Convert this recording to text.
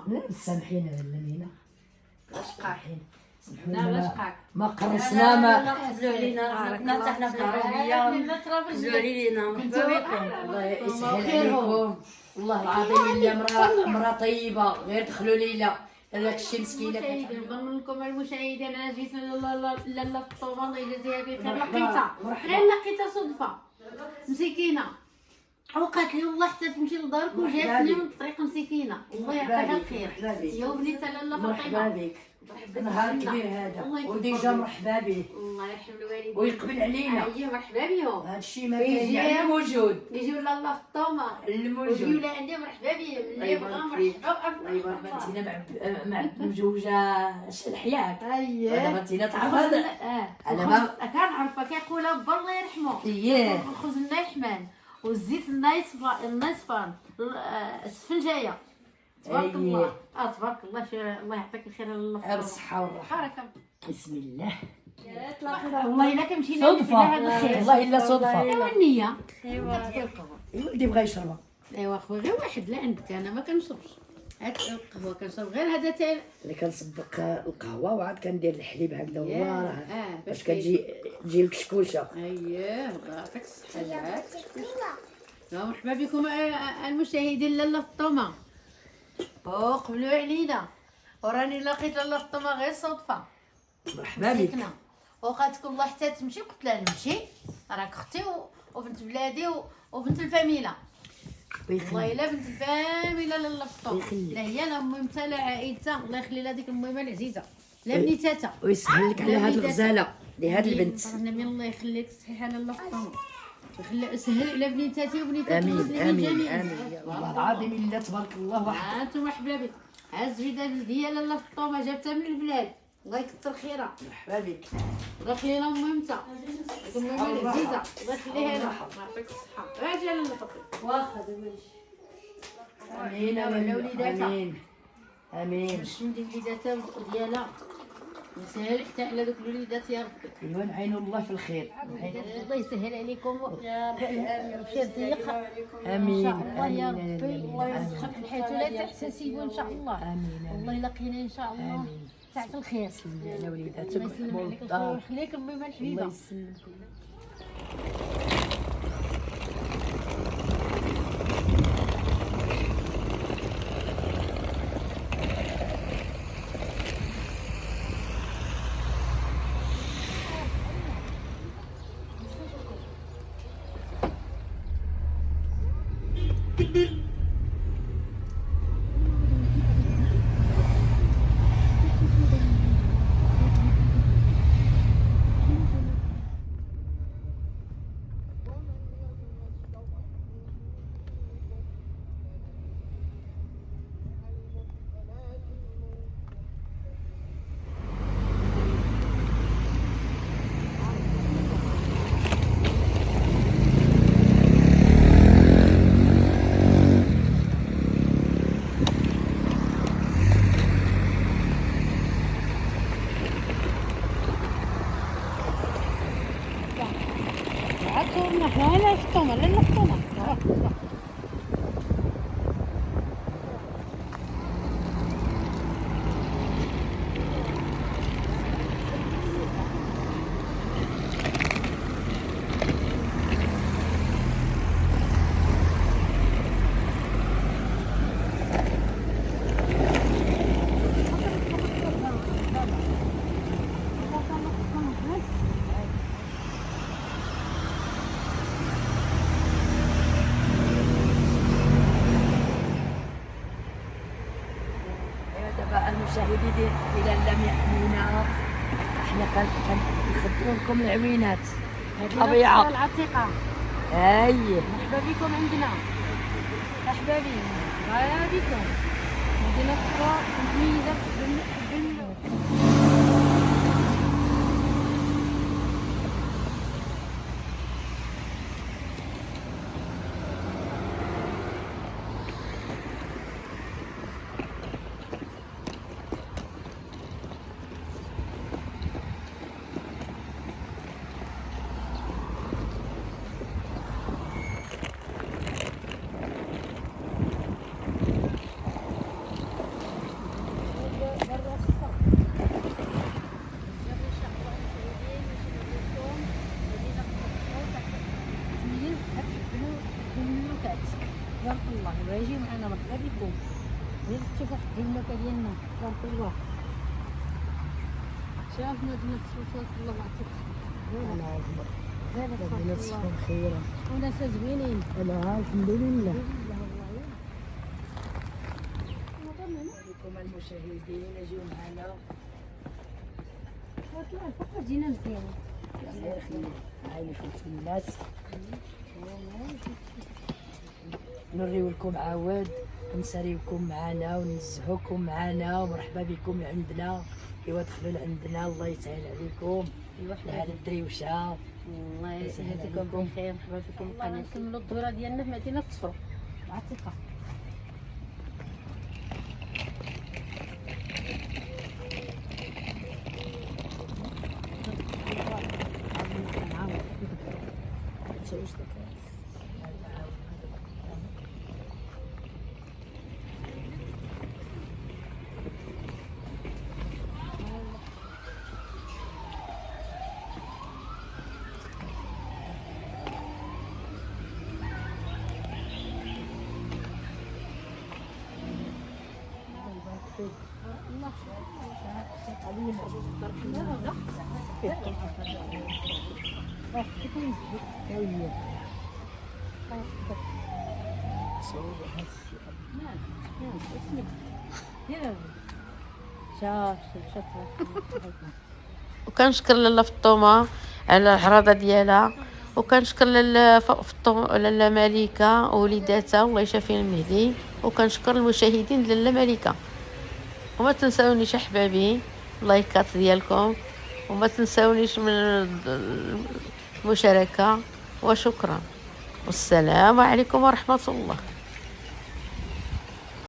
لا سامحينا لمينا اشقاحين سامحونا ما قرصنا ما قبلوا علينا حنا حتى حنا في العربيه قبلوا علينا مرحبا بكم. الله يسهل عليكم والله العظيم الا مرا طيبه غير دخلوا ليلى هذاك الشيء مسكينه نظن لكم المشاهدين انا جيت لاله الطوبه الله يجازيها بخير لقيتها غير لقيتها صدفه مسكينه وقالت لي والله حتى تمشي لدارك وجاتني من الطريق مسكينه الله يعطيها الخير يا وليت لاله مرحبا بك نهار كبير هذا وديجا مرحبا به الله يرحم الوالدين ويقبل علينا اييه مرحبا بهم هذا الشيء ما كاين يعني موجود يجيو لاله في الطومه الموجود ويجيو لعندي مرحبا بهم اللي بغا مرحبا ايوا بنتينا مع مجوجه الحياه اييه هذا بنتينا تعرف هذا انا ما كنعرفها كيقولها با الله يرحمه اييه الخبز النايحمان والزيت النايصفان السفنجايه تبارك الله تبارك الله الله يعطيك الخير الله الصحه والراحه بارك بسم الله والله الا كنمشي صدفه والله الا صدفه ايوا النيه ولدي بغى يشربها ايوا اخويا غير واحد لا عندك انا ما كنشربش هاد القهوه كنشرب غير هذا تاع اللي كنصبق القهوه وعاد كندير الحليب هكذا هو راه باش باش تجي الكشكوشه اييه الله يعطيك الصحه جاك مرحبا بكم المشاهدين لاله الطومه قبلوا علينا وراني لقيت لاله الطومه غير صدفه مرحبا بك وقالت لكم الله حتى تمشي قلت لها نمشي راك اختي وبنت بلادي وبنت الفاميله والله الا بنت الفاميله لاله الطومه لا هي لا مهمتها لا عائلتها الله يخلي لها ديك المهمه العزيزه لا بنيتاتها ويسهل لك على هاد الغزاله لهاد البنت من الله يخليك صحيحه لاله الطومه يخلي سهل على بنيتاتي وبنيتات امين المسلمين امين جميعا امين يا الله العظيم الا تبارك الله واحد انتم مرحبا بك الزبيده ديال لاله الطومه جابتها من البلاد الله يكثر خيرها مرحبا بك الله يخلي لها مهمتها المهمه العزيزه الله يخليها لها يعطيك الصحه راجع لاله فطير واخا امين ولا وليداتها امين امين باش ندير وليداتها ديالها نسهل حتى على دوك الوليدات يا ربي ايوا نعين الله في الخير الله يسهل عليكم في الضيق امين ان شاء الله يا امين ربي الله يرزقك الحياه ولا تحتسبوا ان شاء الله امين والله لقينا ان شاء الله امين ساعة الخير على وليداتك الله يسلم ويحموا عليك الدار ويخليك الميمه الله الحبيبه يسلمكم لا الفطومه لا الفطومه المشاهدين الى لم يحمينا احنا كنخدموا لكم العوينات الطبيعه العتيقه اي مرحبا بكم عندنا مرحبا بكم مدينه خضراء متميزه تبارك الله ويجي معنا مرحبا بكم. غير تشوفوا في المكان ديالنا تبارك الله. شافنا بنات تبارك الله معطيك. ربنا تصفهم خيرا. وناس زوينين. انا الحمد لله. عليكم المشاهدين اجيو معنا. فقط جينا مزيان. الله يخليك. عايني في الناس. نوريو لكم عاود ونساريوكم معنا ونزهوكم معنا ومرحبا بكم عندنا. ايوا دخلوا لعندنا الله يسهل عليكم. على الدريوشه الله يجزيكم بخير. مرحبا بكم القناه. نكملوا الدوره ديالنا في مدينه الصفر مع الثقه. وكنشكر لاله فطومه على العراضه ديالها، وكنشكر لاله لاله مليكه ووليداتها الله يشافي المهدي، وكنشكر المشاهدين لاله مليكه. وما تنساونيش احبابي اللايكات ديالكم، وما تنساونيش من المشاركه، وشكرا والسلام عليكم ورحمه الله.